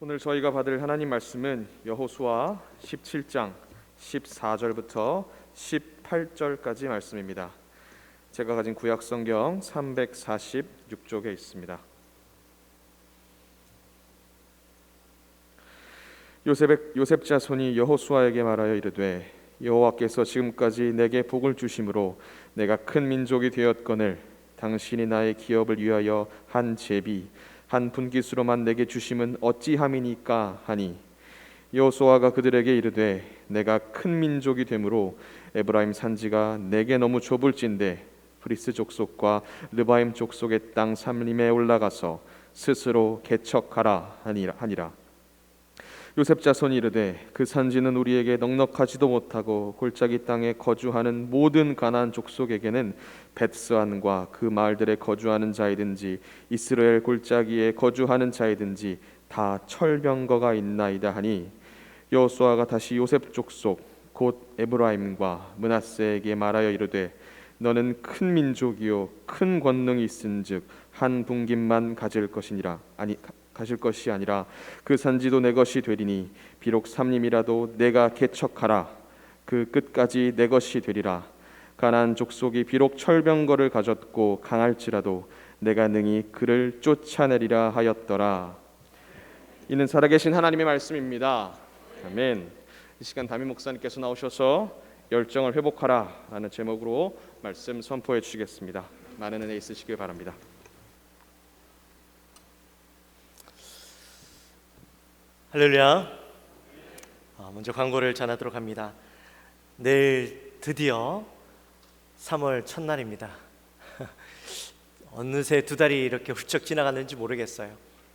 오늘 저희가 받을 하나님 말씀은 여호수아 17장 14절부터 18절까지 말씀입니다. 제가 가진 구약 성경 346쪽에 있습니다. 요셉 자손이 여호수아에게 말하여 이르되 여호와께서 지금까지 내게 복을 주심으로 내가 큰 민족이 되었거늘 당신이 나의 기업을 위하여 한 제비 한 분깃으로만 내게 주심은 어찌함이니까 하니 여호수아가 그들에게 이르되 내가 큰 민족이 되므로 에브라임 산지가 내게 너무 좁을진대 브리스 족속과 르바임 족속의 땅 삼림에 올라가서 스스로 개척하라 하니라. 요셉 자손이 이르되 그 산지는 우리에게 넉넉하지도 못하고 골짜기 땅에 거주하는 모든 가나안 족속에게는 벳스안과 그 마을들에 거주하는 자이든지 이스라엘 골짜기에 거주하는 자이든지 다 철병거가 있나이다 하니 여호수아가 다시 요셉 족속 곧 에브라임과 므낫세에게 말하여 이르되 너는 큰 민족이요 큰 권능이 있은즉 한 분깃만 가질 것이 아니라 그 산지도 내 것이 되리니 비록 삼림이라도 내가 개척하라 그 끝까지 내 것이 되리라. 가나안 족속이 비록 철병거를 가졌고 강할지라도 내가 능히 그를 쫓아내리라 하였더라. 이는 살아계신 하나님의 말씀입니다. 아멘. 이 시간 담임 목사님께서 나오셔서 열정을 회복하라 라는 제목으로 말씀 선포해 주시겠습니다. 많은 은혜 있으시길 바랍니다. 할렐루야. 먼저 광고를 전하도록 합니다. 내일 드디어 3월 첫날입니다. 어느새 두 달이 이렇게 훌쩍 지나갔는지 모르겠어요.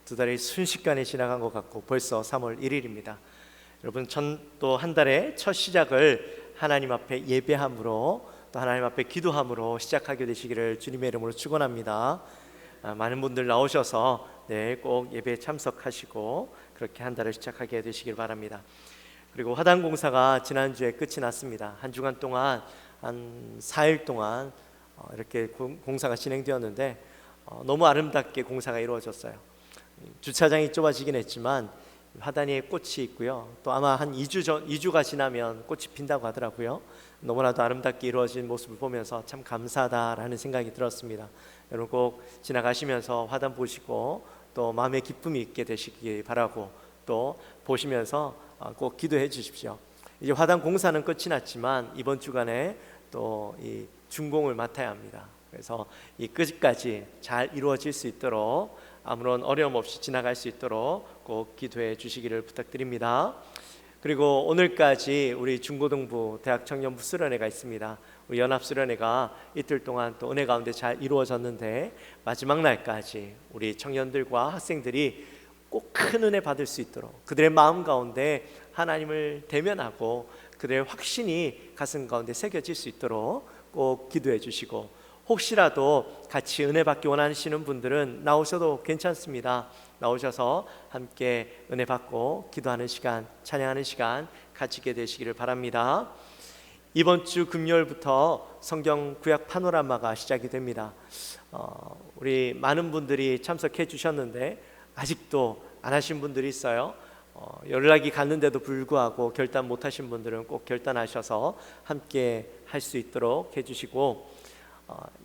두 달이 순식간에 지나간 것 같고 벌써 3월 1일입니다. 여러분, 또 한 달의 첫 시작을 하나님 앞에 예배함으로 또 하나님 앞에 기도함으로 시작하게 되시기를 주님의 이름으로 축원합니다. 많은 분들 나오셔서 내일 꼭 예배에 참석하시고 그렇게 한 달을 시작하게 되시길 바랍니다. 그리고 화단 공사가 지난주에 끝이 났습니다. 한 주간 동안 한 4일 동안 이렇게 공사가 진행되었는데 너무 아름답게 공사가 이루어졌어요. 주차장이 좁아지긴 했지만 화단에 꽃이 있고요. 또 아마 한 2주가 지나면 꽃이 핀다고 하더라고요. 너무나도 아름답게 이루어진 모습을 보면서 참 감사하다라는 생각이 들었습니다. 여러분 꼭 지나가시면서 화단 보시고 또 마음의 기쁨이 있게 되시기 바라고 또 보시면서 꼭 기도해 주십시오. 이제 화단 공사는 끝이 났지만 이번 주간에 또 이 준공을 맡아야 합니다. 그래서 이 끝까지 잘 이루어질 수 있도록 아무런 어려움 없이 지나갈 수 있도록 꼭 기도해 주시기를 부탁드립니다. 그리고 오늘까지 우리 중고등부 대학 청년부 수련회가 있습니다. 우리 연합 수련회가 이틀 동안 또 은혜 가운데 잘 이루어졌는데 마지막 날까지 우리 청년들과 학생들이 꼭 큰 은혜 받을 수 있도록 그들의 마음 가운데 하나님을 대면하고 그들의 확신이 가슴 가운데 새겨질 수 있도록 꼭 기도해 주시고, 혹시라도 같이 은혜 받기 원하시는 분들은 나오셔도 괜찮습니다. 나오셔서 함께 은혜 받고 기도하는 시간, 찬양하는 시간 가지게 되시기를 바랍니다. 이번 주 금요일부터 성경 구약 파노라마가 시작이 됩니다. 우리 많은 분들이 참석해 주셨는데 아직도 안 하신 분들이 있어요. 연락이 갔는데도 불구하고 결단 못 하신 분들은 꼭 결단하셔서 함께 할 수 있도록 해주시고,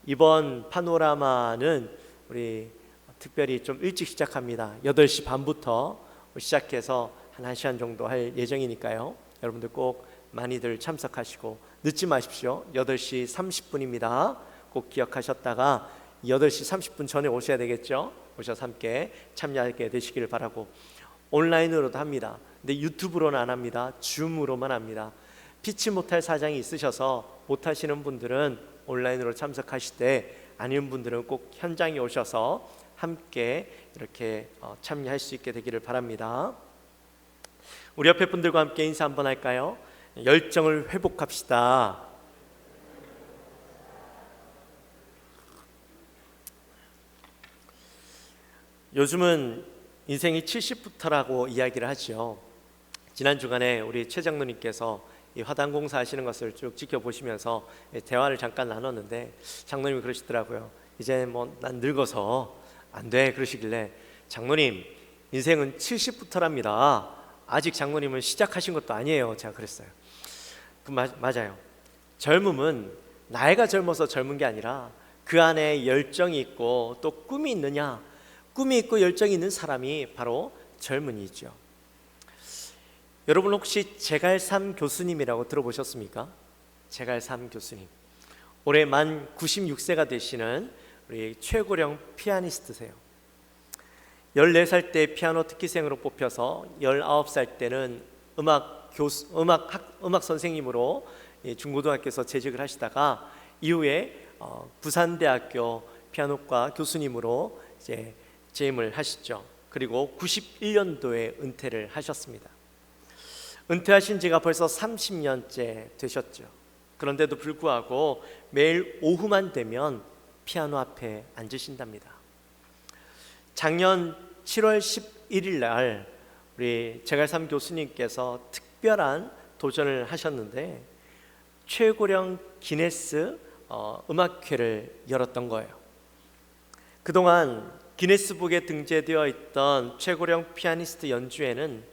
이번 파노라마는 우리 특별히 좀 일찍 시작합니다. 8시 반부터 시작해서 한 1시간 정도 할 예정이니까요. 여러분들 꼭 많이들 참석하시고 늦지 마십시오. 8시 30분입니다. 꼭 기억하셨다가 8시 30분 전에 오셔야 되겠죠. 오셔서 함께 참여하게 되시기를 바라고, 온라인으로도 합니다. 근데 유튜브로는 안 합니다. 줌으로만 합니다. 피치 못할 사정이 있으셔서 못하시는 분들은 온라인으로 참석하실 때, 아닌 분들은 꼭 현장에 오셔서 함께 이렇게 참여할 수 있게 되기를 바랍니다. 우리 옆에 분들과 함께 인사 한번 할까요? 열정을 회복합시다. 요즘은 인생이 70부터라고 이야기를 하죠. 지난 주간에 우리 최 장로님께서 이 화단 공사 하시는 것을 쭉 지켜보시면서 대화를 잠깐 나눴는데, 장로님이 그러시더라고요. 이제 뭐 난 늙어서 안 돼 그러시길래, 장로님 인생은 70부터랍니다. 아직 장로님은 시작하신 것도 아니에요. 제가 그랬어요. 맞아요. 젊음은 나이가 젊어서 젊은 게 아니라 그 안에 열정이 있고 또 꿈이 있느냐, 꿈이 있고 열정이 있는 사람이 바로 젊은이죠. 여러분 혹시 제갈삼 교수님이라고 들어보셨습니까? 제갈삼 교수님, 올해 만 96세가 되시는 우리 최고령 피아니스트세요. 14살 때 피아노 특기생으로 뽑혀서 19살 때는 음악 선생님으로 중고등학교에서 재직을 하시다가 이후에 부산대학교 피아노과 교수님으로 이제 재임을 하시죠. 그리고 91년도에 은퇴를 하셨습니다. 은퇴하신 지가 벌써 30년째 되셨죠. 그런데도 불구하고 매일 오후만 되면 피아노 앞에 앉으신답니다. 작년 7월 11일 날 우리 제갈삼 교수님께서 특별한 도전을 하셨는데 최고령 기네스 음악회를 열었던 거예요. 그동안 기네스북에 등재되어 있던 최고령 피아니스트 연주회는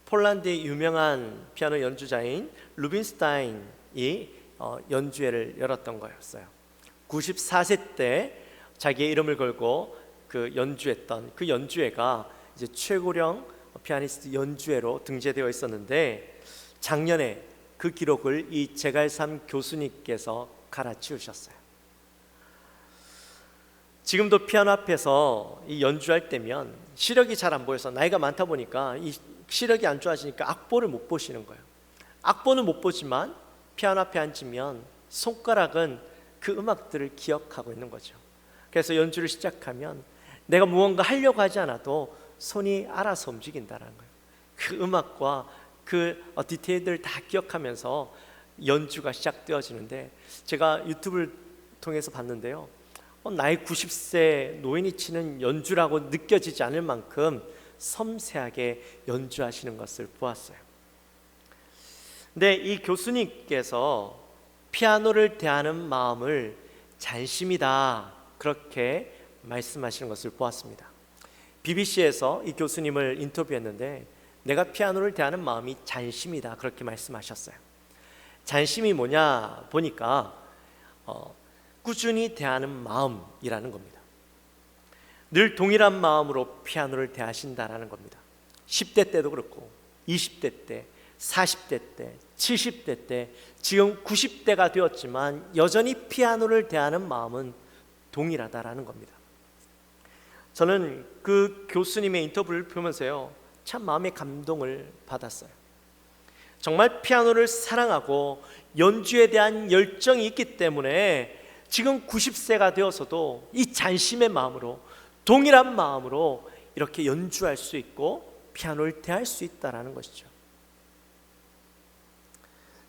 폴란드의 유명한 피아노 연주자인 루빈스타인이 연주회를 열었던 거였어요. 94세 때 자기의 이름을 걸고 연주했던 그 연주회가 이제 최고령 피아니스트 연주회로 등재되어 있었는데 작년에 그 기록을 이 제갈삼 교수님께서 갈아치우셨어요. 지금도 피아노 앞에서 이 연주할 때면 시력이 잘 안 보여서 나이가 많다 보니까 이 시력이 안 좋아지니까 악보를 못 보시는 거예요. 악보는 못 보지만 피아노 앞에 앉으면 손가락은 그 음악들을 기억하고 있는 거죠. 그래서 연주를 시작하면 내가 무언가 하려고 하지 않아도 손이 알아서 움직인다는 거예요. 그 음악과 그 디테일들을 다 기억하면서 연주가 시작되어지는데 제가 유튜브를 통해서 봤는데요, 나이 90세 노인이 치는 연주라고 느껴지지 않을 만큼 섬세하게 연주하시는 것을 보았어요. 근데 이 교수님께서 피아노를 대하는 마음을 잔심이다, 그렇게 말씀하시는 것을 보았습니다. BBC에서 이 교수님을 인터뷰했는데 내가 피아노를 대하는 마음이 잔심이다, 그렇게 말씀하셨어요. 잔심이 뭐냐 보니까 꾸준히 대하는 마음이라는 겁니다. 늘 동일한 마음으로 피아노를 대하신다라는 겁니다. 10대 때도 그렇고 20대 때, 40대 때, 70대 때, 지금 90대가 되었지만 여전히 피아노를 대하는 마음은 동일하다라는 겁니다. 저는 그 교수님의 인터뷰를 보면서요, 참 마음의 감동을 받았어요. 정말 피아노를 사랑하고 연주에 대한 열정이 있기 때문에 지금 90세가 되어서도 이 잔심의 마음으로, 동일한 마음으로 이렇게 연주할 수 있고 피아노를 대할 수 있다는 것이죠.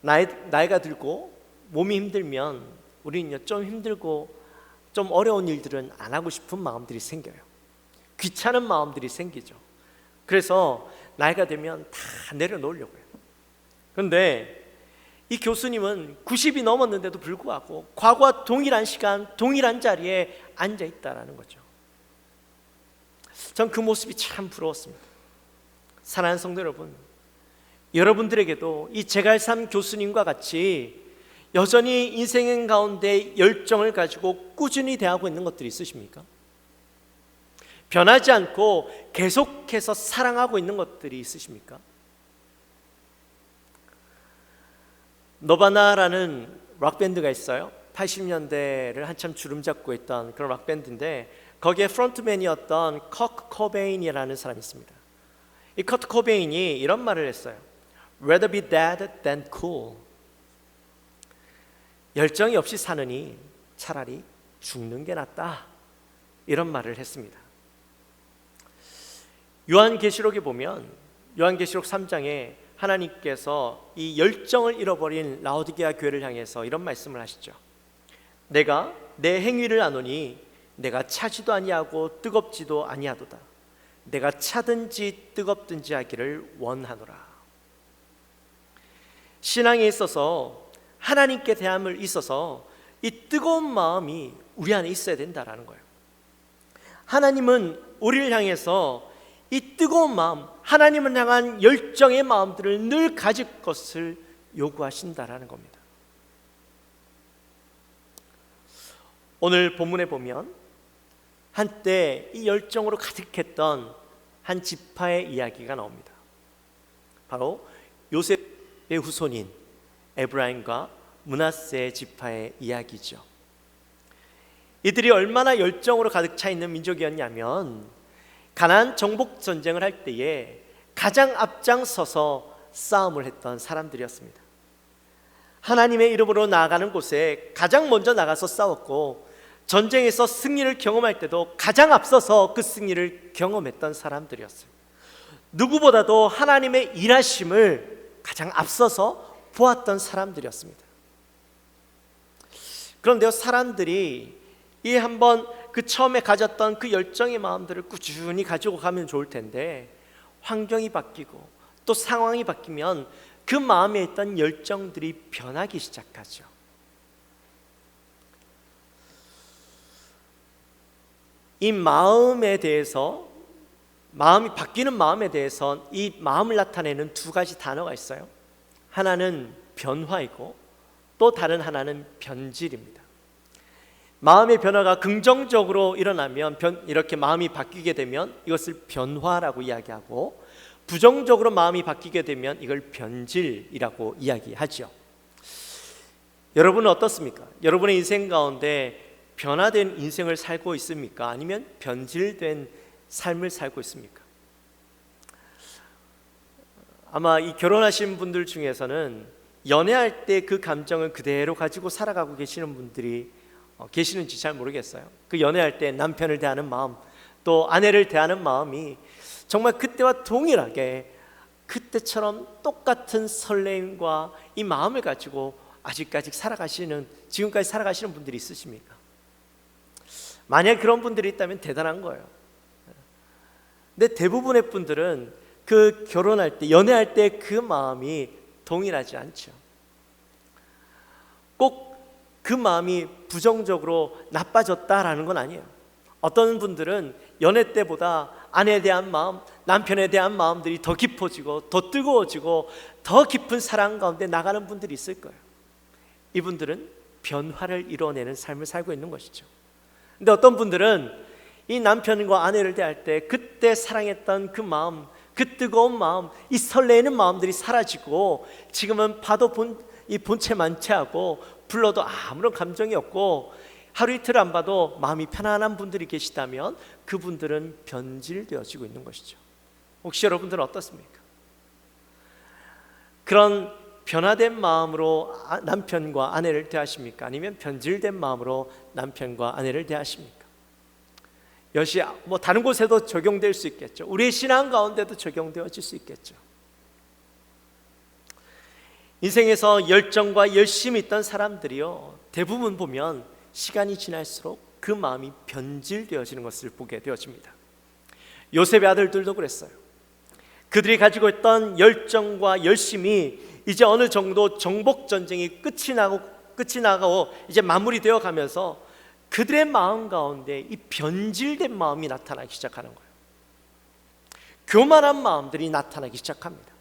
나이가 들고 몸이 힘들면 우리는 좀 힘들고 좀 어려운 일들은 안 하고 싶은 마음들이 생겨요. 귀찮은 마음들이 생기죠. 그래서 나이가 되면 다 내려놓으려고 해요. 그런데 이 교수님은 90이 넘었는데도 불구하고 과거와 동일한 시간, 동일한 자리에 앉아 있다는 거죠. 전 그 모습이 참 부러웠습니다. 사랑하는 성도 여러분, 여러분들에게도 이 제갈삼 교수님과 같이 여전히 인생 가운데 열정을 가지고 꾸준히 대하고 있는 것들이 있으십니까? 변하지 않고 계속해서 사랑하고 있는 것들이 있으십니까? 너바나라는 락밴드가 있어요. 80년대를 한참 주름잡고 있던 그런 락밴드인데 거기에 프론트맨이었던 커트 코베인이라는 사람이 있습니다. 이 커트 코베인이 이런 말을 했어요. Rather be dead than cool. 열정이 없이 사느니 차라리 죽는 게 낫다, 이런 말을 했습니다. 요한계시록에 보면 요한계시록 3장에 하나님께서 이 열정을 잃어버린 라오디게아 교회를 향해서 이런 말씀을 하시죠. 내가 내 행위를 아노니 내가 차지도 아니하고 뜨겁지도 아니하도다. 내가 차든지 뜨겁든지 하기를 원하노라. 신앙에 있어서, 하나님께 대함을 있어서 이 뜨거운 마음이 우리 안에 있어야 된다라는 거예요. 하나님은 우리를 향해서 이 뜨거운 마음, 하나님을 향한 열정의 마음들을 늘 가질 것을 요구하신다라는 겁니다. 오늘 본문에 보면 한때 이 열정으로 가득했던 한 지파의 이야기가 나옵니다. 바로 요셉의 후손인 에브라임과 므낫세 지파의 이야기죠. 이들이 얼마나 열정으로 가득 차 있는 민족이었냐면 가나안 정복 전쟁을 할 때에 가장 앞장서서 싸움을 했던 사람들이었습니다. 하나님의 이름으로 나아가는 곳에 가장 먼저 나가서 싸웠고 전쟁에서 승리를 경험할 때도 가장 앞서서 그 승리를 경험했던 사람들이었어요. 누구보다도 하나님의 일하심을 가장 앞서서 보았던 사람들이었습니다. 그런데요, 사람들이 이 한번 그 처음에 가졌던 그 열정의 마음들을 꾸준히 가지고 가면 좋을 텐데 환경이 바뀌고 또 상황이 바뀌면 그 마음에 있던 열정들이 변하기 시작하죠. 이 마음에 대해서, 마음이 바뀌는 마음에 대해서 이 마음을 나타내는 두 가지 단어가 있어요. 하나는 변화이고 또 다른 하나는 변질입니다. 마음의 변화가 긍정적으로 일어나면 이렇게 마음이 바뀌게 되면 이것을 변화라고 이야기하고, 부정적으로 마음이 바뀌게 되면 이걸 변질이라고 이야기하죠. 여러분은 어떻습니까? 여러분의 인생 가운데 변화된 인생을 살고 있습니까? 아니면 변질된 삶을 살고 있습니까? 아마 이 결혼하신 분들 중에서는 연애할 때 그 감정을 그대로 가지고 살아가고 계시는 분들이 계시는지 잘 모르겠어요. 그 연애할 때 남편을 대하는 마음, 또 아내를 대하는 마음이 정말 그때와 동일하게 그때처럼 똑같은 설렘과 이 마음을 가지고 아직까지 지금까지 살아가시는 분들이 있으십니까? 만약 그런 분들이 있다면 대단한 거예요. 근데 대부분의 분들은 그 결혼할 때, 연애할 때 그 마음이 동일하지 않죠. 꼭 그 마음이 부정적으로 나빠졌다라는 건 아니에요. 어떤 분들은 연애 때보다 아내에 대한 마음, 남편에 대한 마음들이 더 깊어지고 더 뜨거워지고 더 깊은 사랑 가운데 나가는 분들이 있을 거예요. 이분들은 변화를 이뤄내는 삶을 살고 있는 것이죠. 근데 어떤 분들은 이 남편과 아내를 대할 때 그때 사랑했던 그 마음, 그 뜨거운 마음, 이 설레는 마음들이 사라지고 지금은 봐도 이 본체 만체하고 불러도 아무런 감정이 없고 하루 이틀 안 봐도 마음이 편안한 분들이 계시다면 그분들은 변질되어지고 있는 것이죠. 혹시 여러분들은 어떻습니까? 그런 변화된 마음으로 남편과 아내를 대하십니까? 아니면 변질된 마음으로 남편과 아내를 대하십니까? 이것이 다른 곳에도 적용될 수 있겠죠. 우리의 신앙 가운데도 적용되어질 수 있겠죠. 인생에서 열정과 열심이 있던 사람들이요, 대부분 보면 시간이 지날수록 그 마음이 변질되어지는 것을 보게 되어집니다. 요셉의 아들들도 그랬어요. 그들이 가지고 있던 열정과 열심이 이제 어느 정도 정복 전쟁이 끝이 나고 이제 마무리되어 가면서 그들의 마음 가운데 이 변질된 마음이 나타나기 시작하는 거예요. 교만한 마음들이 나타나기 시작합니다.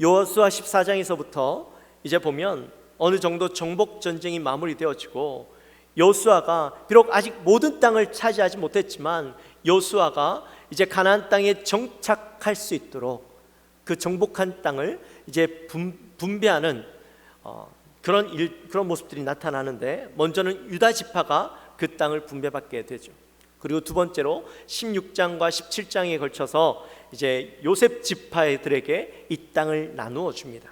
여호수아 14장에서부터 이제 보면 어느 정도 정복 전쟁이 마무리되어지고 여호수아가 비록 아직 모든 땅을 차지하지 못했지만 여호수아가 이제 가나안 땅에 정착할 수 있도록 그 정복한 땅을 이제 분배하는 그런 모습들이 나타나는데, 먼저는 유다 지파가 그 땅을 분배받게 되죠. 그리고 두 번째로 16장과 17장에 걸쳐서 이제 요셉 지파들에게 이 땅을 나누어 줍니다.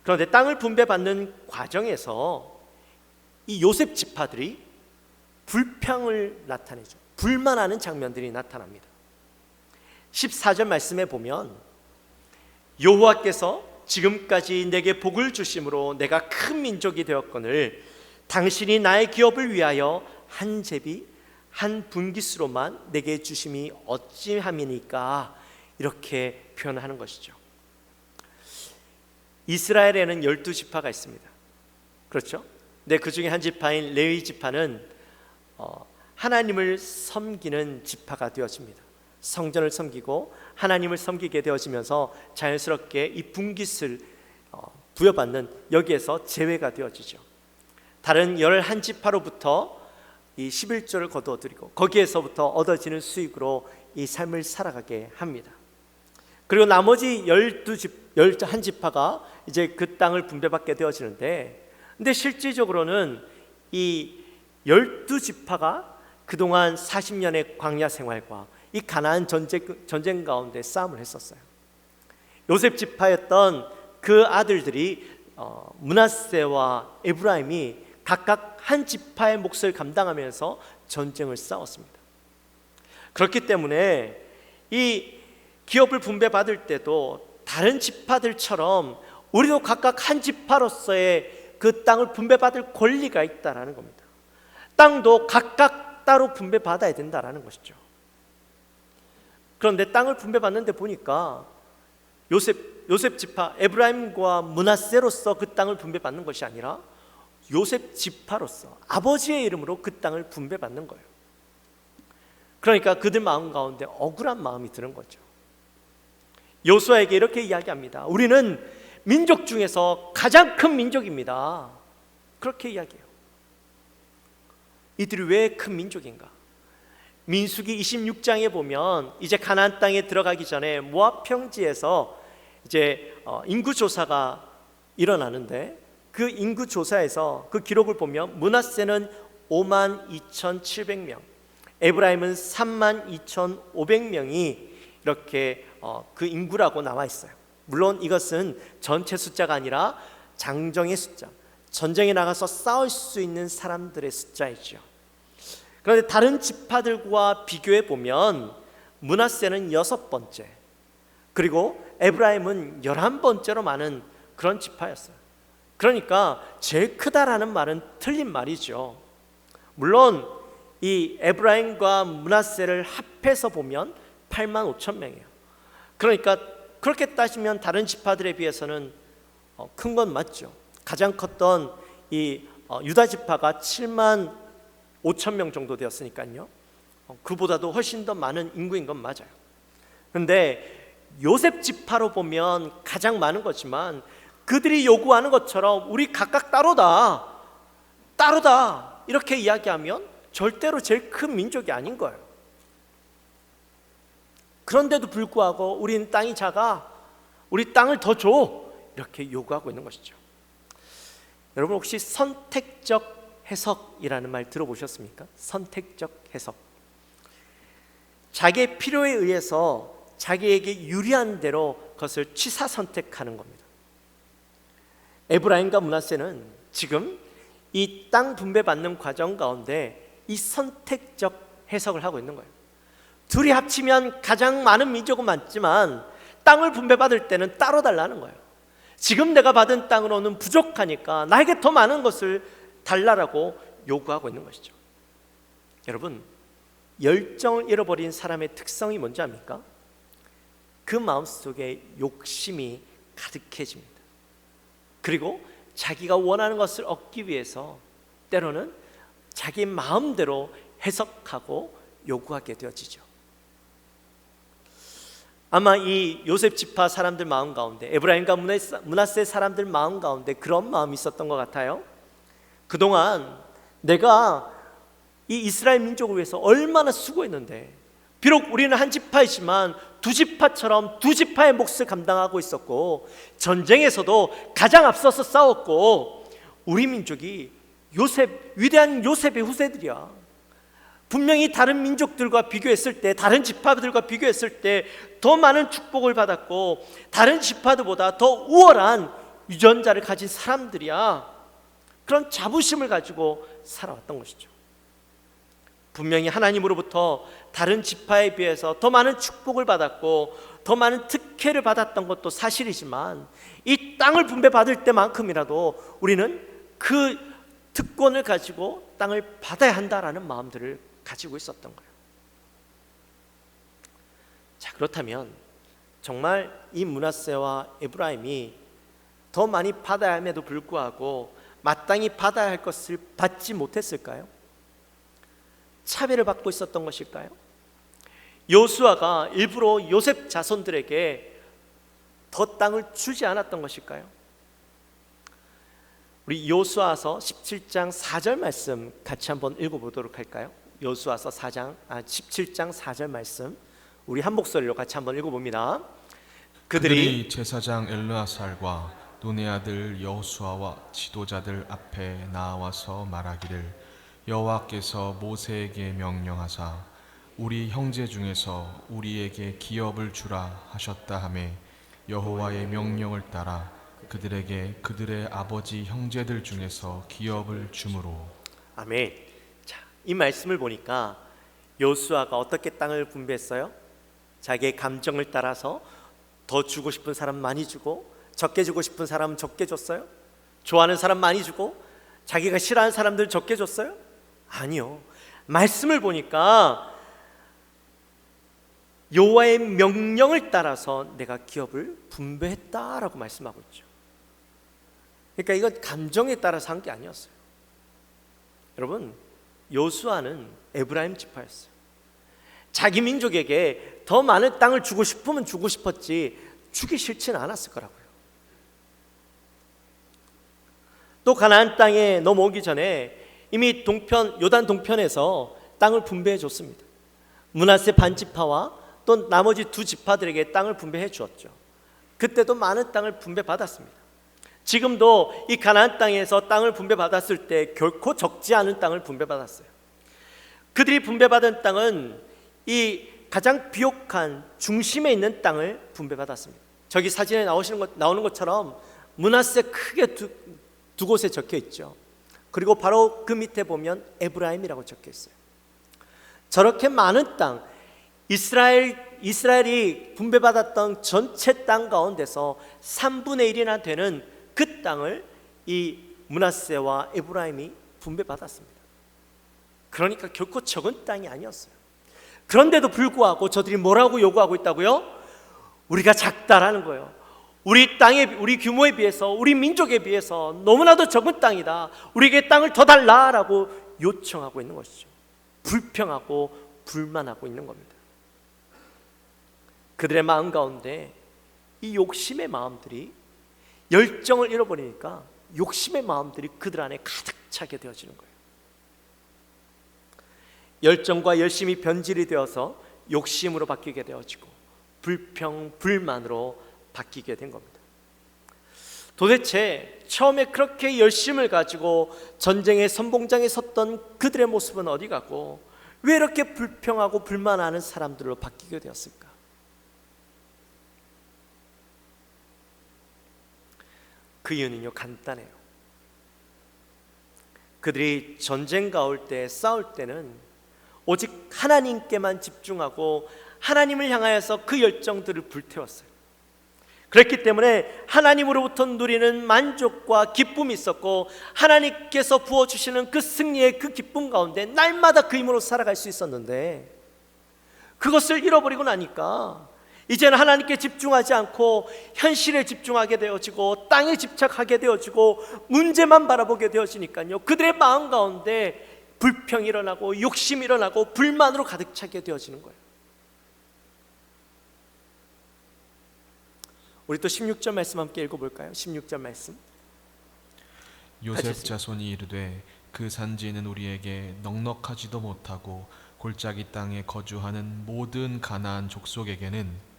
그런데 땅을 분배받는 과정에서 이 요셉 지파들이 불평을 나타내죠. 불만하는 장면들이 나타납니다. 14절 말씀에 보면 여호와께서 지금까지 내게 복을 주심으로 내가 큰 민족이 되었거늘 당신이 나의 기업을 위하여 한 제비 한 분깃으로만 내게 주심이 어찌함이니까, 이렇게 표현하는 것이죠. 이스라엘에는 12지파가 있습니다. 그렇죠? 근데 그 중에 한 지파인 레위 지파는 하나님을 섬기는 지파가 되어집니다. 성전을 섬기고 하나님을 섬기게 되어지면서 자연스럽게 이 분깃을 부여받는 여기에서 제외가 되어지죠. 다른 11지파로부터 이 11조를 거두어 드리고 거기에서부터 얻어지는 수익으로 이 삶을 살아가게 합니다. 그리고 나머지 11지파가 이제 그 땅을 분배받게 되어지는데, 근데 실질적으로는 이 12지파가 그동안 40년의 광야 생활과 이 가나안 전쟁 가운데 싸움을 했었어요. 요셉 지파였던 그 아들들이 므낫세와 에브라임이 각각 한 지파의 몫을 감당하면서 전쟁을 싸웠습니다. 그렇기 때문에 이 기업을 분배받을 때도 다른 지파들처럼 우리도 각각 한 지파로서의 그 땅을 분배받을 권리가 있다라는 겁니다. 땅도 각각 따로 분배받아야 된다라는 것이죠. 그런데 땅을 분배받는데 보니까 요셉 지파 에브라임과 므낫세로서 그 땅을 분배받는 것이 아니라 요셉 지파로서 아버지의 이름으로 그 땅을 분배받는 거예요. 그러니까 그들 마음 가운데 억울한 마음이 드는 거죠. 요수아에게 이렇게 이야기합니다. 우리는 민족 중에서 가장 큰 민족입니다. 그렇게 이야기해요. 이들이 왜 큰 민족인가? 민수기 26장에 보면 이제 가나안 땅에 들어가기 전에 모압 평지에서 이제 인구 조사가 일어나는데, 그 인구 조사에서 그 기록을 보면 므낫세는 52,700명, 에브라임은 32,500명이 이렇게 그 인구라고 나와 있어요. 물론 이것은 전체 숫자가 아니라 장정의 숫자, 전쟁에 나가서 싸울 수 있는 사람들의 숫자이죠. 그런데 다른 지파들과 비교해 보면 므낫세는 6번째, 그리고 에브라임은 11번째로 많은 그런 지파였어요. 그러니까 제일 크다라는 말은 틀린 말이죠. 물론 이 에브라임과 므낫세를 합해서 보면 85,000명이에요. 그러니까 그렇게 따지면 다른 지파들에 비해서는 큰 건 맞죠. 가장 컸던 이 유다 지파가 75,000명 정도 되었으니까요. 그보다도 훨씬 더 많은 인구인 건 맞아요. 그런데 요셉 지파로 보면 가장 많은 거지만 그들이 요구하는 것처럼 우리 각각 따로다 이렇게 이야기하면 절대로 제일 큰 민족이 아닌 거예요. 그런데도 불구하고 우리는 땅이 작아, 우리 땅을 더 줘, 이렇게 요구하고 있는 것이죠. 여러분 혹시 선택적 해석이라는 말 들어보셨습니까? 선택적 해석. 자기의 필요에 의해서 자기에게 유리한 대로 그것을 취사 선택하는 겁니다. 에브라임과 므낫세는 지금 이 땅 분배받는 과정 가운데 이 선택적 해석을 하고 있는 거예요. 둘이 합치면 가장 많은 민족은 맞지만 땅을 분배받을 때는 따로 달라는 거예요. 지금 내가 받은 땅으로는 부족하니까 나에게 더 많은 것을 달라라고 요구하고 있는 것이죠. 여러분, 열정을 잃어버린 사람의 특성이 뭔지 압니까? 그 마음속에 욕심이 가득해집니다. 그리고 자기가 원하는 것을 얻기 위해서 때로는 자기 마음대로 해석하고 요구하게 되어지죠. 아마 이 요셉 지파 사람들 마음 가운데, 에브라임과 므낫세 사람들 마음 가운데 그런 마음이 있었던 것 같아요. 그동안 내가 이 이스라엘 민족을 위해서 얼마나 수고했는데, 비록 우리는 한 지파이지만 두 지파처럼 두 지파의 몫을 감당하고 있었고, 전쟁에서도 가장 앞서서 싸웠고, 우리 민족이 위대한 요셉의 후세들이야. 분명히 다른 민족들과 비교했을 때, 다른 지파들과 비교했을 때 더 많은 축복을 받았고, 다른 지파들보다 더 우월한 유전자를 가진 사람들이야. 그런 자부심을 가지고 살아왔던 것이죠. 분명히 하나님으로부터 다른 지파에 비해서 더 많은 축복을 받았고 더 많은 특혜를 받았던 것도 사실이지만, 이 땅을 분배받을 때만큼이라도 우리는 그 특권을 가지고 땅을 받아야 한다라는 마음들을 가지고 있었던 거예요. 자, 그렇다면 정말 이 므낫세와 에브라임이 더 많이 받아야 함에도 불구하고 마땅히 받아야 할 것을 받지 못했을까요? 차별을 받고 있었던 것일까요? 여호수아가 일부러 요셉 자손들에게 더 땅을 주지 않았던 것일까요? 우리 여호수아서 17장 4절 말씀 같이 한번 읽어보도록 할까요? 여호수아서 17장 4절 말씀 우리 한 목소리로 같이 한번 읽어봅니다. 그들이 제사장 엘르아살과 눈의 아들 여호수아와 지도자들 앞에 나와서 말하기를 여호와께서 모세에게 명령하사 우리 형제 중에서 우리에게 기업을 주라 하셨다 하매 여호와의 명령을 따라 그들에게 그들의 아버지 형제들 중에서 기업을 주므로. 아멘. 자, 이 말씀을 보니까 여호수아가 어떻게 땅을 분배했어요? 자기의 감정을 따라서 더 주고 싶은 사람 많이 주고 적게 주고 싶은 사람 적게 줬어요? 좋아하는 사람 많이 주고 자기가 싫어하는 사람들 적게 줬어요? 아니요. 말씀을 보니까 여호와의 명령을 따라서 내가 기업을 분배했다라고 말씀하고 있죠. 그러니까 이건 감정에 따라서 한 게 아니었어요. 여러분, 여호수아는 에브라임 지파였어요. 자기 민족에게 더 많은 땅을 주고 싶으면 주고 싶었지 주기 싫지는 않았을 거라고요. 또 가나안 땅에 넘어오기 전에 이미 요단 동편에서 땅을 분배해 줬습니다. 므낫세 반지파와 또 나머지 두 지파들에게 땅을 분배해 주었죠. 그때도 많은 땅을 분배받았습니다. 지금도 이 가나안 땅에서 땅을 분배받았을 때 결코 적지 않은 땅을 분배받았어요. 그들이 분배받은 땅은 이 가장 비옥한 중심에 있는 땅을 분배받았습니다. 저기 사진에 나오는 것처럼 므낫세 크게 두 곳에 적혀 있죠. 그리고 바로 그 밑에 보면 에브라임이라고 적혀 있어요. 저렇게 많은 땅, 이스라엘이 분배받았던 전체 땅 가운데서 3분의 1이나 되는 그 땅을 이 므낫세와 에브라임이 분배받았습니다. 그러니까 결코 적은 땅이 아니었어요. 그런데도 불구하고 저들이 뭐라고 요구하고 있다고요? 우리가 작다라는 거예요. 우리 규모에 비해서, 우리 민족에 비해서 너무나도 적은 땅이다. 우리에게 땅을 더 달라라고 요청하고 있는 것이죠. 불평하고 불만하고 있는 겁니다. 그들의 마음 가운데 이 욕심의 마음들이 열정을 잃어버리니까 욕심의 마음들이 그들 안에 가득 차게 되어지는 거예요. 열정과 열심이 변질이 되어서 욕심으로 바뀌게 되어지고 불평, 불만으로 바뀌게 된 겁니다. 도대체 처음에 그렇게 열심을 가지고 전쟁의 선봉장에 섰던 그들의 모습은 어디 가고 왜 이렇게 불평하고 불만하는 사람들로 바뀌게 되었을까? 그 이유는요, 간단해요. 그들이 전쟁 가올 때, 싸울 때는 오직 하나님께만 집중하고 하나님을 향하여서 그 열정들을 불태웠어요. 그렇기 때문에 하나님으로부터 누리는 만족과 기쁨이 있었고 하나님께서 부어주시는 그 승리의 그 기쁨 가운데 날마다 그 힘으로 살아갈 수 있었는데 그것을 잃어버리고 나니까 이제는 하나님께 집중하지 않고 현실에 집중하게 되어지고 땅에 집착하게 되어지고 문제만 바라보게 되어지니까요, 그들의 마음 가운데 불평이 일어나고 욕심이 일어나고 불만으로 가득 차게 되어지는 거예요. 우리 또 16절 말씀 함께 읽어볼까요? 16절 말씀. 요셉 자손이 이르되 그 산지는 우리에게 넉넉하지도 못하고 골짜기 땅에 거주하는 모든 가나안 족속에게는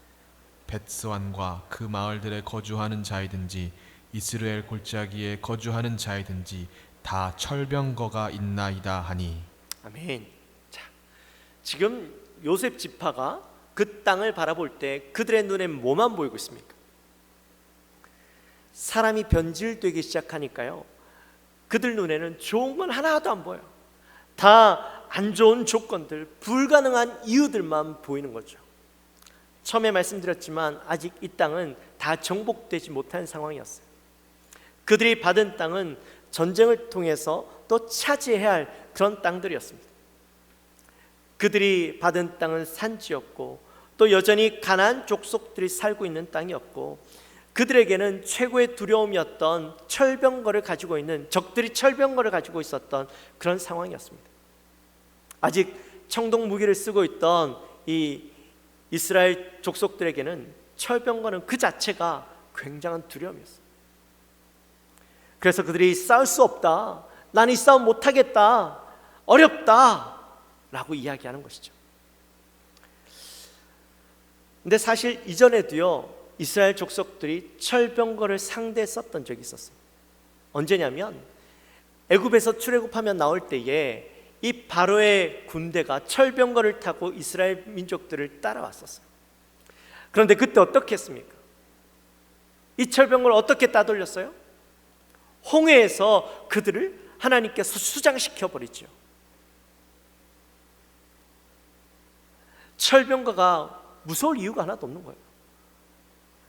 벳스완과 그 마을들에 거주하는 자이든지 이스라엘 골짜기에 거주하는 자이든지 다 철병거가 있나이다 하니. 아멘. 자, 지금 요셉 지파가 그 땅을 바라볼 때 그들의 눈에 뭐만 보이고 있습니까? 사람이 변질되기 시작하니까요, 그들 눈에는 좋은 건 하나도 안 보여요. 다 안 좋은 조건들, 불가능한 이유들만 보이는 거죠. 처음에 말씀드렸지만 아직 이 땅은 다 정복되지 못한 상황이었어요. 그들이 받은 땅은 전쟁을 통해서 또 차지해야 할 그런 땅들이었습니다. 그들이 받은 땅은 산지였고 또 여전히 가나안 족속들이 살고 있는 땅이었고 그들에게는 최고의 두려움이었던 철병거를 가지고 있는 적들이 철병거를 가지고 있었던 그런 상황이었습니다. 아직 청동 무기를 쓰고 있던 이 이스라엘 족속들에게는 철병거는 그 자체가 굉장한 두려움이었어요. 그래서 그들이 싸울 수 없다, 난 이 싸움 못하겠다, 어렵다 라고 이야기하는 것이죠. 근데 사실 이전에도요, 이스라엘 족속들이 철병거를 상대했었던 적이 있었어요. 언제냐면 애굽에서 출애굽하면 나올 때에 이 바로의 군대가 철병거를 타고 이스라엘 민족들을 따라왔었어요. 그런데 그때 어떻게 했습니까? 이 철병거를 어떻게 따돌렸어요? 홍해에서 그들을 하나님께서 수장시켜 버리죠. 철병거가 무서울 이유가 하나도 없는 거예요.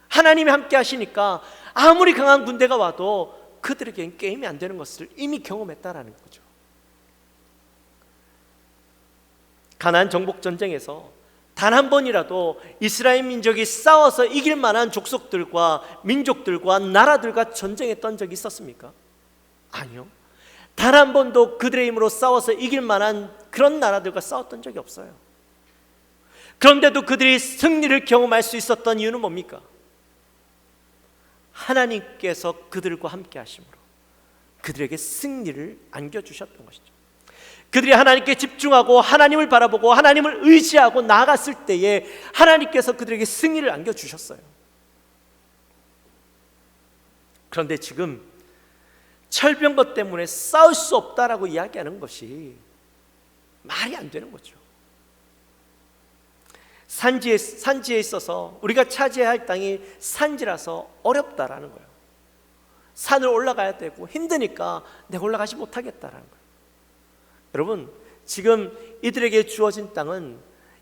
하나님이 함께 하시니까 아무리 강한 군대가 와도 그들에게는 게임이 안 되는 것을 이미 경험했다라는 거죠. 가나안 정복 전쟁에서 단 한 번이라도 이스라엘 민족이 싸워서 이길 만한 족속들과 민족들과 나라들과 전쟁했던 적이 있었습니까? 아니요. 단 한 번도 그들의 힘으로 싸워서 이길 만한 그런 나라들과 싸웠던 적이 없어요. 그런데도 그들이 승리를 경험할 수 있었던 이유는 뭡니까? 하나님께서 그들과 함께 하심으로 그들에게 승리를 안겨주셨던 것이죠. 그들이 하나님께 집중하고 하나님을 바라보고 하나님을 의지하고 나아갔을 때에 하나님께서 그들에게 승리를 안겨주셨어요. 그런데 지금 철병거 때문에 싸울 수 없다라고 이야기하는 것이 말이 안 되는 거죠. 산지에 있어서 우리가 차지해야 할 땅이 산지라서 어렵다라는 거예요. 산을 올라가야 되고 힘드니까 내가 올라가지 못하겠다라는 거예요. 여러분, 지금 이들에게 주어진 땅은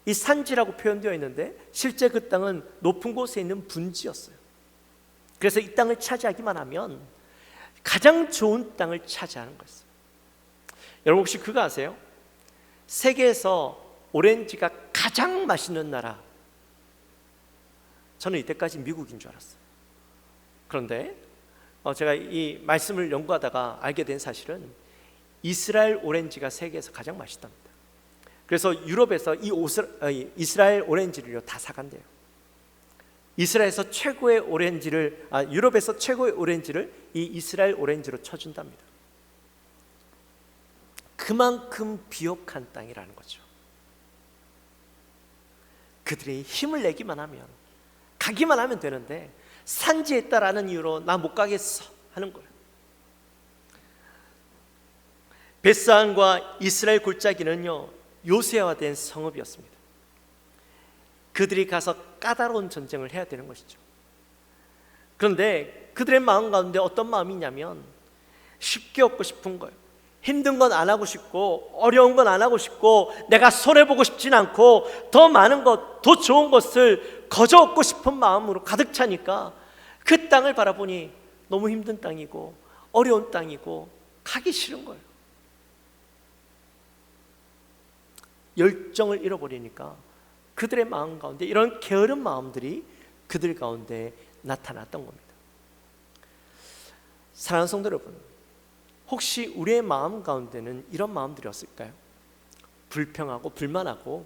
이 산지라고 표현되어 있는데 실제 그 땅은 높은 곳에 있는 분지였어요. 그래서 이 땅을 차지하기만 하면 가장 좋은 땅을 차지하는 거였어요. 여러분 혹시 그거 아세요? 세계에서 오렌지가 가장 맛있는 나라, 저는 이때까지 미국인 줄 알았어요. 그런데 제가 이 말씀을 연구하다가 알게 된 사실은 이스라엘 오렌지가 세계에서 가장 맛있답니다. 그래서 유럽에서 이스라엘 오렌지를요 다 사간대요. 이스라엘에서 최고의 오렌지를 유럽에서 최고의 오렌지를 이 이스라엘 오렌지로 쳐준답니다. 그만큼 비옥한 땅이라는 거죠. 그들이 힘을 내기만 하면, 가기만 하면 되는데 산지에 있다라는 이유로 나 못 가겠어 하는 거예요. 베스안과 이스라엘 골짜기는요 요새화된 성읍이었습니다. 그들이 가서 까다로운 전쟁을 해야 되는 것이죠. 그런데 그들의 마음 가운데 어떤 마음이냐면 쉽게 얻고 싶은 거예요. 힘든 건 안 하고 싶고 어려운 건 안 하고 싶고 내가 손해보고 싶진 않고 더 많은 것, 더 좋은 것을 거저 얻고 싶은 마음으로 가득 차니까 그 땅을 바라보니 너무 힘든 땅이고 어려운 땅이고 가기 싫은 거예요. 열정을 잃어버리니까 그들의 마음 가운데 이런 게으른 마음들이 그들 가운데 나타났던 겁니다. 사랑하는 성도 여러분, 혹시 우리의 마음 가운데는 이런 마음들이 없을까요? 불평하고 불만하고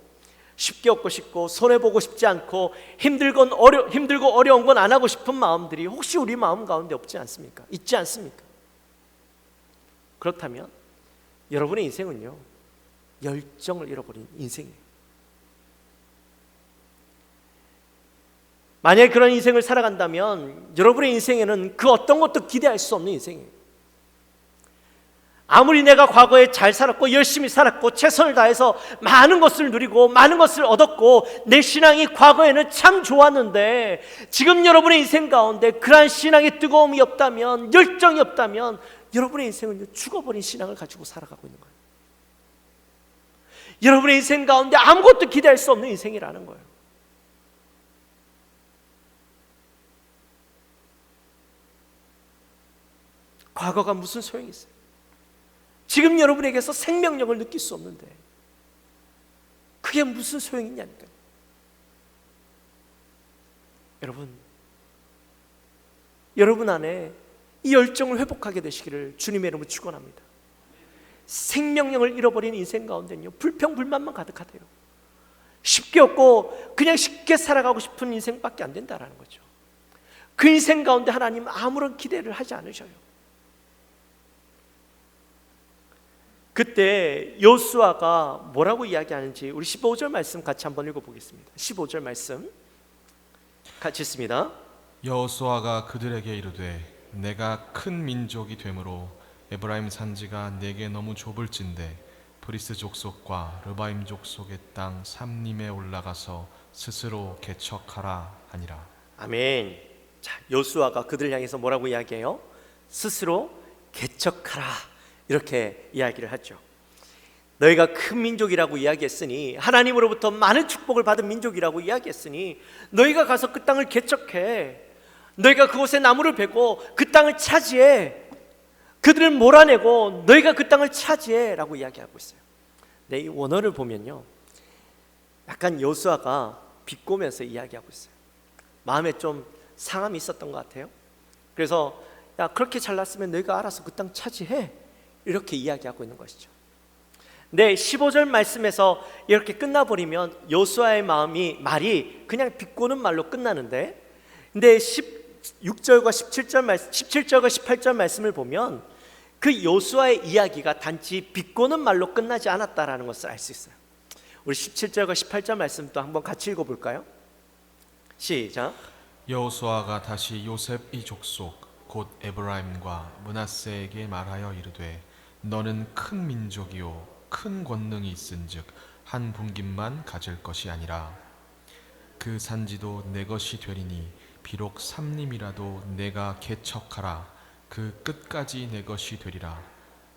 쉽게 얻고 싶고 손해보고 싶지 않고 힘들고 어려운 건 안 하고 싶은 마음들이 혹시 우리 마음 가운데 없지 않습니까? 있지 않습니까? 그렇다면 여러분의 인생은요 열정을 잃어버린 인생이에요. 만약에 그런 인생을 살아간다면 여러분의 인생에는 그 어떤 것도 기대할 수 없는 인생이에요. 아무리 내가 과거에 잘 살았고 열심히 살았고 최선을 다해서 많은 것을 누리고 많은 것을 얻었고 내 신앙이 과거에는 참 좋았는데 지금 여러분의 인생 가운데 그러한 신앙의 뜨거움이 없다면, 열정이 없다면 여러분의 인생은 죽어버린 신앙을 가지고 살아가고 있는 거예요. 여러분의 인생 가운데 아무것도 기대할 수 없는 인생이라는 거예요. 과거가 무슨 소용이 있어요? 지금 여러분에게서 생명력을 느낄 수 없는데 그게 무슨 소용이 있냐니까요. 여러분 안에 이 열정을 회복하게 되시기를 주님의 이름으로 축원합니다. 생명력을 잃어버린 인생 가운데는요, 불평불만만 가득하대요. 쉽게 얻고 그냥 쉽게 살아가고 싶은 인생밖에 안 된다라는 거죠. 그 인생 가운데 하나님 아무런 기대를 하지 않으셔요. 그때 여호수아가 뭐라고 이야기하는지 우리 15절 말씀 같이 한번 읽어보겠습니다. 15절 말씀 같이 읽습니다. 여호수아가 그들에게 이르되 내가 큰 민족이 되므로 에브라임 산지가 내게 너무 좁을진대 브리스 족속과 르바임 족속의 땅 삼림에 올라가서 스스로 개척하라 하니라. 아멘. 자, 여호수아가 그들을 향해서 뭐라고 이야기해요? 스스로 개척하라, 이렇게 이야기를 하죠. 너희가 큰 민족이라고 이야기했으니, 하나님으로부터 많은 축복을 받은 민족이라고 이야기했으니 너희가 가서 그 땅을 개척해. 너희가 그곳에 나무를 베고 그 땅을 차지해. 그들을 몰아내고 너희가 그 땅을 차지해 라고 이야기하고 있어요. 네, 이 원어를 보면요, 약간 여호수아가 비꼬면서 이야기하고 있어요. 마음에 좀 상함이 있었던 것 같아요. 그래서 야, 그렇게 잘났으면 너희가 알아서 그 땅 차지해, 이렇게 이야기하고 있는 것이죠. 네, 15절 말씀에서 이렇게 끝나버리면 여호수아의 말이 그냥 비꼬는 말로 끝나는데, 근데 16절과 17절 말씀, 17절과 18절 말씀을 보면 그 여호수아의 이야기가 단지 비꼬는 말로 끝나지 않았다라는 것을 알 수 있어요. 우리 17절과 18절 말씀도 한번 같이 읽어볼까요? 시작. 여호수아가 다시 요셉 이 족속 곧 에브라임과 므낫세에게 말하여 이르되 너는 큰 민족이요 큰 권능이 있은즉 한 분깃만 가질 것이 아니라 그 산지도 내 것이 되리니 비록 삼림이라도 내가 개척하라 그 끝까지 내 것이 되리라.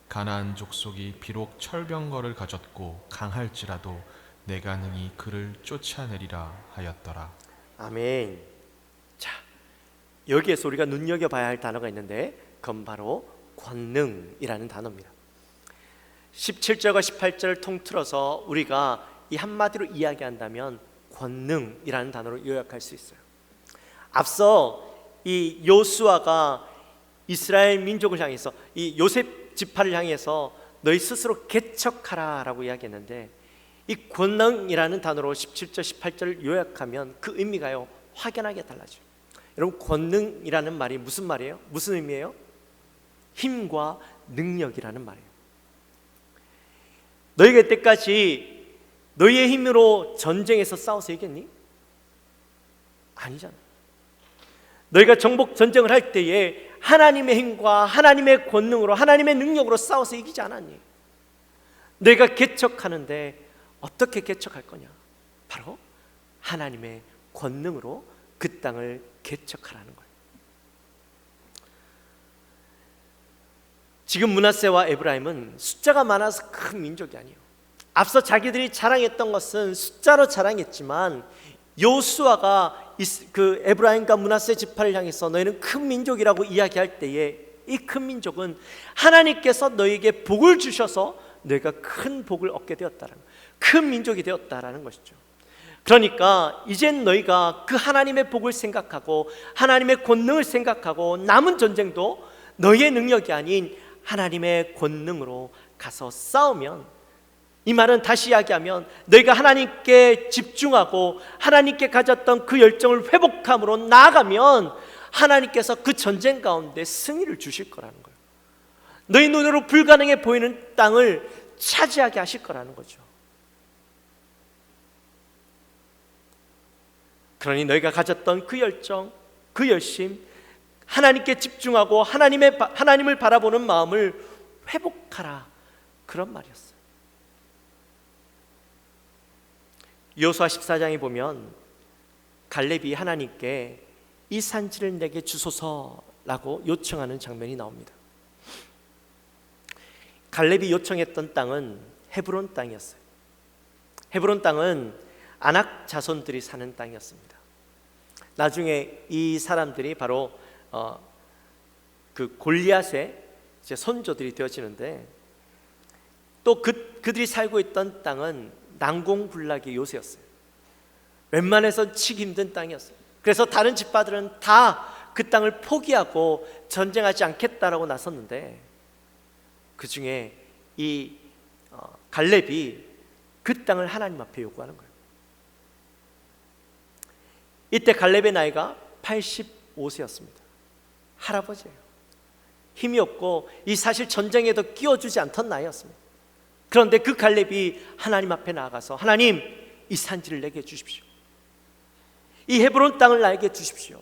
가나안 족속이 비록 철병거를 가졌고 강할지라도 내가 능히 그를 쫓아내리라 하였더라. 아멘. 자, 여기에서 우리가 눈여겨봐야 할 단어가 있는데 그건 바로 권능이라는 단어입니다. 17절과 18절을 통틀어서 우리가 이 한마디로 이야기한다면 권능이라는 단어로 요약할 수 있어요. 앞서 이 여호수아가 이스라엘 민족을 향해서, 이 요셉 지파를 향해서 너희 스스로 개척하라 라고 이야기했는데, 이 권능이라는 단어로 17절 18절을 요약하면 그 의미가요 확연하게 달라져요. 여러분, 권능이라는 말이 무슨 말이에요? 무슨 의미예요? 힘과 능력이라는 말이에요. 너희가 이때까지 너희의 힘으로 전쟁에서 싸워서 이겼니? 아니잖아. 너희가 정복 전쟁을 할 때에 하나님의 힘과 하나님의 권능으로, 하나님의 능력으로 싸워서 이기지 않았니? 너희가 개척하는데 어떻게 개척할 거냐? 바로 하나님의 권능으로 그 땅을 개척하라는 거예요. 지금 므낫세와 에브라임은 숫자가 많아서 큰 민족이 아니에요. 앞서 자기들이 자랑했던 것은 숫자로 자랑했지만, 여호수아가 그 에브라임과 므낫세 지파를 향해서 너희는 큰 민족이라고 이야기할 때에 이 큰 민족은 하나님께서 너희에게 복을 주셔서 너희가 큰 복을 얻게 되었다라는, 큰 민족이 되었다라는 것이죠. 그러니까 이젠 너희가 그 하나님의 복을 생각하고 하나님의 권능을 생각하고 남은 전쟁도 너희의 능력이 아닌 하나님의 권능으로 가서 싸우면, 이 말은 다시 이야기하면 너희가 하나님께 집중하고 하나님께 가졌던 그 열정을 회복함으로 나아가면 하나님께서 그 전쟁 가운데 승리를 주실 거라는 거예요. 너희 눈으로 불가능해 보이는 땅을 차지하게 하실 거라는 거죠. 그러니 너희가 가졌던 그 열정, 그 열심, 하나님께 집중하고 하나님을 바라보는 마음을 회복하라, 그런 말이었어요. 여호수아 14장에 보면 갈렙이 하나님께 이 산지를 내게 주소서라고 요청하는 장면이 나옵니다. 갈렙이 요청했던 땅은 헤브론 땅이었어요. 헤브론 땅은 아낙 자손들이 사는 땅이었습니다. 나중에 이 사람들이 바로 그 골리앗의 이제 선조들이 되어지는데, 또 그들이 살고 있던 땅은 난공불락의 요새였어요. 웬만해서 치기 힘든 땅이었어요. 그래서 다른 지파들은 다 그 땅을 포기하고 전쟁하지 않겠다라고 나섰는데, 그 중에 이 갈렙이 그 땅을 하나님 앞에 요구하는 거예요. 이때 갈렙의 나이가 85세였습니다. 할아버지예요. 힘이 없고 이 사실 전쟁에도 끼워주지 않던 나이였습니다. 그런데 그 갈렙이 하나님 앞에 나아가서 하나님, 이 산지를 내게 주십시오. 이 헤브론 땅을 나에게 주십시오.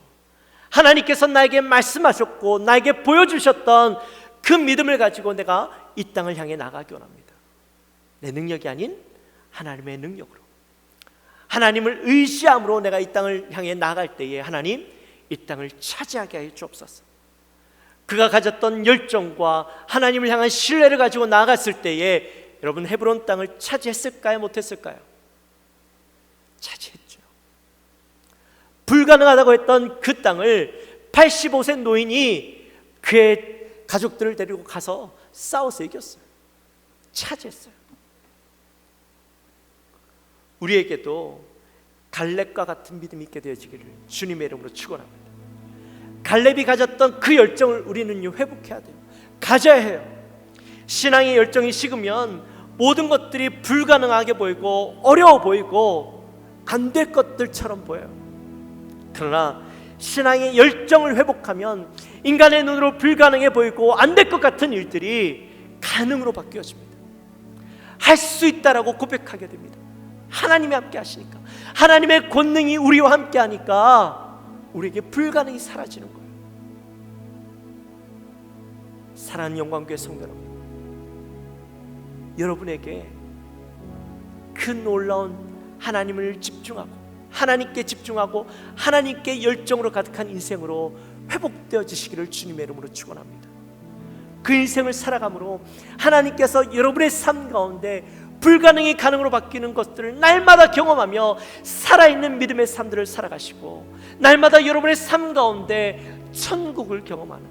하나님께서 나에게 말씀하셨고 나에게 보여주셨던 그 믿음을 가지고 내가 이 땅을 향해 나가기 원합니다. 내 능력이 아닌 하나님의 능력으로, 하나님을 의지함으로 내가 이 땅을 향해 나갈 때에 하나님, 이 땅을 차지하게 하여 주옵소서. 그가 가졌던 열정과 하나님을 향한 신뢰를 가지고 나아갔을 때에 여러분, 헤브론 땅을 차지했을까요? 못했을까요? 차지했죠. 불가능하다고 했던 그 땅을 85세 노인이 그의 가족들을 데리고 가서 싸워서 이겼어요. 차지했어요. 우리에게도 갈렙과 같은 믿음이 있게 되어지기를 주님의 이름으로 축원합니다. 갈렙이 가졌던 그 열정을 우리는 회복해야 돼요. 가져야 해요. 신앙의 열정이 식으면 모든 것들이 불가능하게 보이고 어려워 보이고 안 될 것들처럼 보여요. 그러나 신앙의 열정을 회복하면 인간의 눈으로 불가능해 보이고 안 될 것 같은 일들이 가능으로 바뀌어집니다. 할 수 있다라고 고백하게 됩니다. 하나님이 함께 하시니까, 하나님의 권능이 우리와 함께 하니까 우리에게 불가능이 사라지는 거예요. 사랑하는 영광교회 성도 여러분, 여러분에게 그 놀라운 하나님을 집중하고 하나님께 집중하고 하나님께 열정으로 가득한 인생으로 회복되어지시기를 주님의 이름으로 축원합니다. 그 인생을 살아감으로 하나님께서 여러분의 삶 가운데 불가능이 가능으로 바뀌는 것들을 날마다 경험하며 살아있는 믿음의 삶들을 살아가시고, 날마다 여러분의 삶 가운데 천국을 경험하는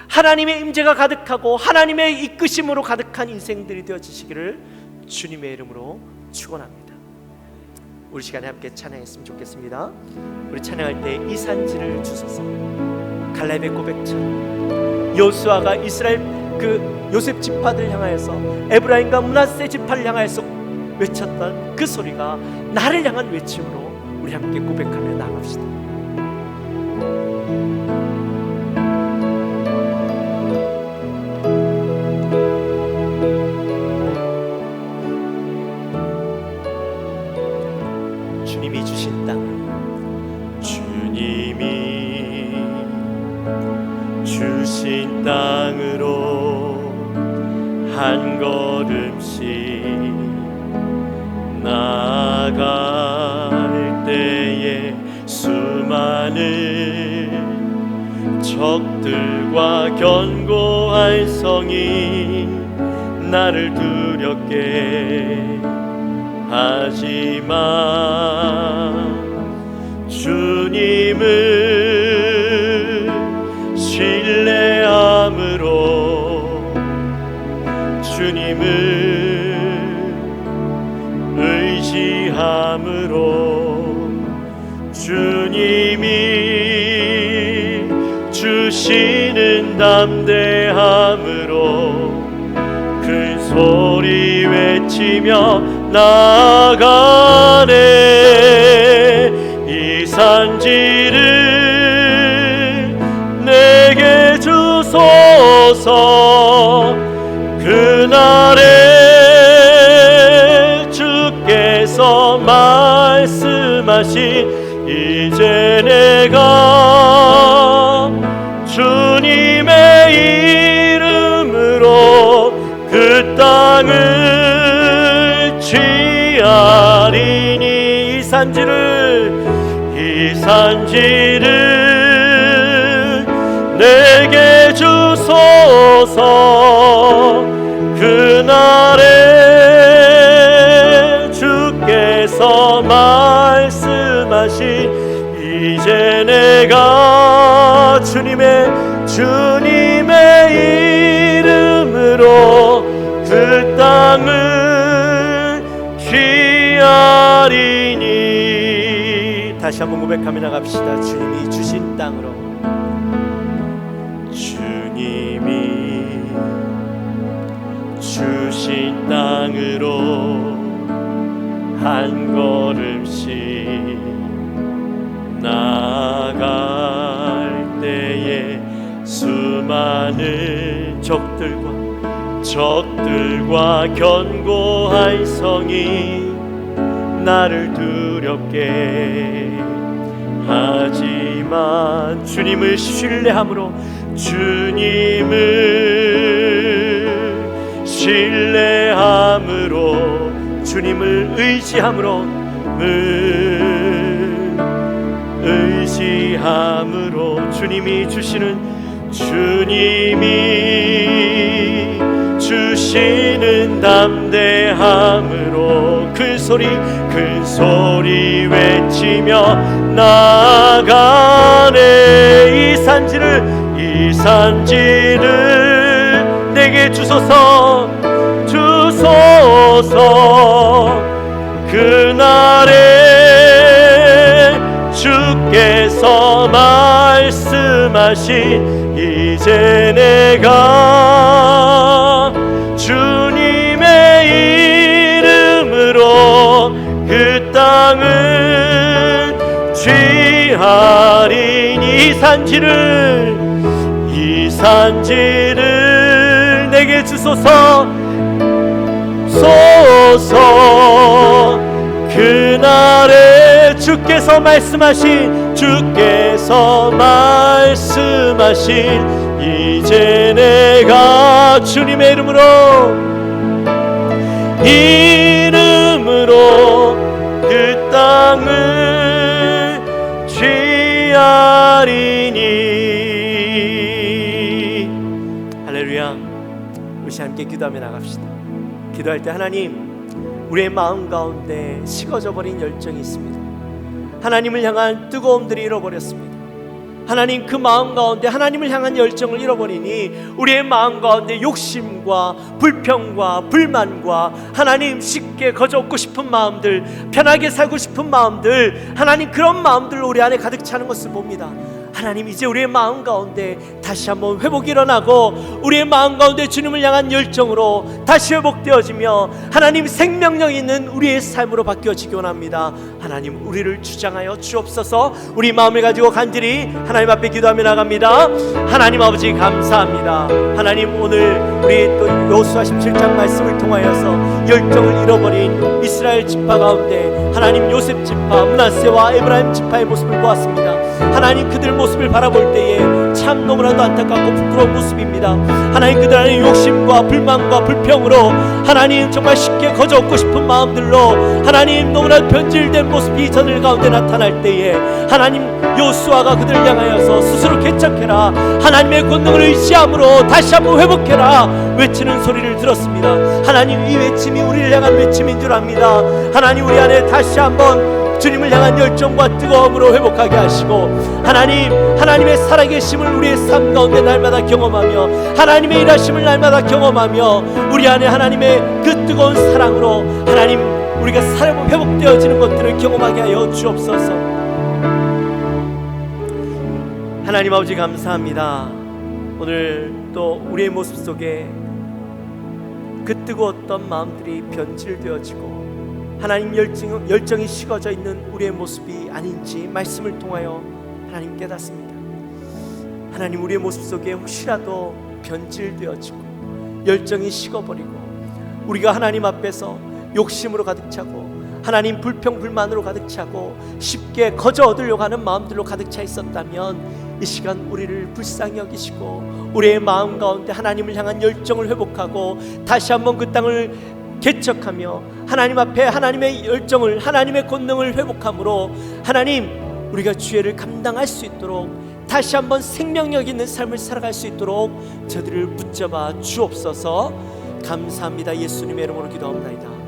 하나님의 임재가 가득하고 하나님의 이끄심으로 가득한 인생들이 되어지시기를 주님의 이름으로 축원합니다. 우리 시간에 함께 찬양했으면 좋겠습니다. 우리 찬양할 때 이 산지를 주소서, 갈렙의 고백처럼 여호수아가 이스라엘 그 요셉 지파들 향하여서, 에브라임과 므낫세 지파를 향하여서 외쳤던 그 소리가 나를 향한 외침으로 우리 함께 고백하며 나갑시다. 주님이 주신 땅, 주님이 주신 땅으로 한 걸음씩 나아갈 때에 수많은 적들과 견고한 성이 나를 두렵게 하지만 주님을 신뢰함으로, 주님을 의지함으로, 주님이 주시는 담대함으로 큰 소리 외치며 나아가네. 이 산지를 내게 주소서. 그날에 주께서 말씀하신 이제 내가 주님의 이름으로 그 땅을 취하리니. 이 산지를 내게 주소서. 그날에 주께서 말씀하신 이제 내가 주님의 이름으로 그 땅을 취하리니. 다시 한번 고백하며 나갑시다. 주님이 주신 땅으로, 주님이 주신 적들과 견고한 성이 나를 두렵게 하지만 주님을 신뢰함으로 주님을 의지함으로 주님이 주시는 담대함으로 큰 소리 외치며 나아가네. 이 산지를 내게 주소서 그날에 주께서 말씀하신 이제 내가 주님의 이름으로 그 땅을 취하리니. 이 산지를 내게 주소서 그날에 주께서 말씀하신 이제 내가 주님의 이름으로 그 땅을 취하리니. 할렐루야. 우리 함께 기도하며 나갑시다. 기도할 때 하나님, 우리의 마음 가운데 식어져 버린 열정이 있습니다. 하나님을 향한 뜨거움들이 잃어버렸습니다. 하나님, 그 마음 가운데 하나님을 향한 열정을 잃어버리니 우리의 마음 가운데 욕심과 불평과 불만과 하나님 쉽게 거저 얻고 싶은 마음들, 편하게 살고 싶은 마음들, 하나님 그런 마음들 우리 안에 가득 차는 것을 봅니다. 하나님, 이제 우리의 마음 가운데 다시 한번 회복이 일어나고 우리의 마음 가운데 주님을 향한 열정으로 다시 회복되어지며 하나님 생명력 있는 우리의 삶으로 바뀌어지기 원합니다. 하나님, 우리를 주장하여 주옵소서. 우리 마음을 가지고 간절히 하나님 앞에 기도하며 나갑니다. 하나님 아버지 감사합니다. 하나님, 오늘 우리 또 여호수아 17장 말씀을 통하여서 열정을 잃어버린 이스라엘 지파 가운데 하나님 요셉 지파, 므낫세와 에브라임 지파의 모습을 보았습니다. 하나님, 그들 모습을 바라볼 때에 참 너무나도 안타깝고 부끄러운 모습입니다. 하나님, 그들 안에 욕심과 불만과 불평으로 하나님 정말 쉽게 거저 얻고 싶은 마음들로 하나님 너무나 변질된 모습이 저들 가운데 나타날 때에 하나님, 여호수아가 그들을 향하여서 스스로 개척해라, 하나님의 권능을 의지함으로 다시 한번 회복해라 외치는 소리를 들었습니다. 하나님, 이 외침이 우리를 향한 외침인 줄 압니다. 하나님, 우리 안에 다시 한번 주님을 향한 열정과 뜨거움으로 회복하게 하시고 하나님의 살아계심을 우리의 삶 가운데 날마다 경험하며 하나님의 일하심을 날마다 경험하며 우리 안에 하나님의 그 뜨거운 사랑으로 하나님 우리가 살아보 회복되어지는 것들을 경험하게 하여 주옵소서. 하나님 아버지 감사합니다. 오늘 또 우리의 모습 속에 그 뜨거웠던 마음들이 변질되어지고 하나님 열정이 식어져 있는 우리의 모습이 아닌지 말씀을 통하여 하나님 깨닫습니다. 하나님, 우리의 모습 속에 혹시라도 변질되어지고 열정이 식어버리고 우리가 하나님 앞에서 욕심으로 가득 차고 하나님 불평 불만으로 가득 차고 쉽게 거저 얻으려고 하는 마음들로 가득 차 있었다면 이 시간 우리를 불쌍히 여기시고 우리의 마음 가운데 하나님을 향한 열정을 회복하고 다시 한번 그 땅을 개척하며 하나님 앞에 하나님의 열정을, 하나님의 권능을 회복함으로 하나님 우리가 주의를 감당할 수 있도록 다시 한번 생명력 있는 삶을 살아갈 수 있도록 저들을 붙잡아 주옵소서. 감사합니다. 예수님의 이름으로 기도합니다.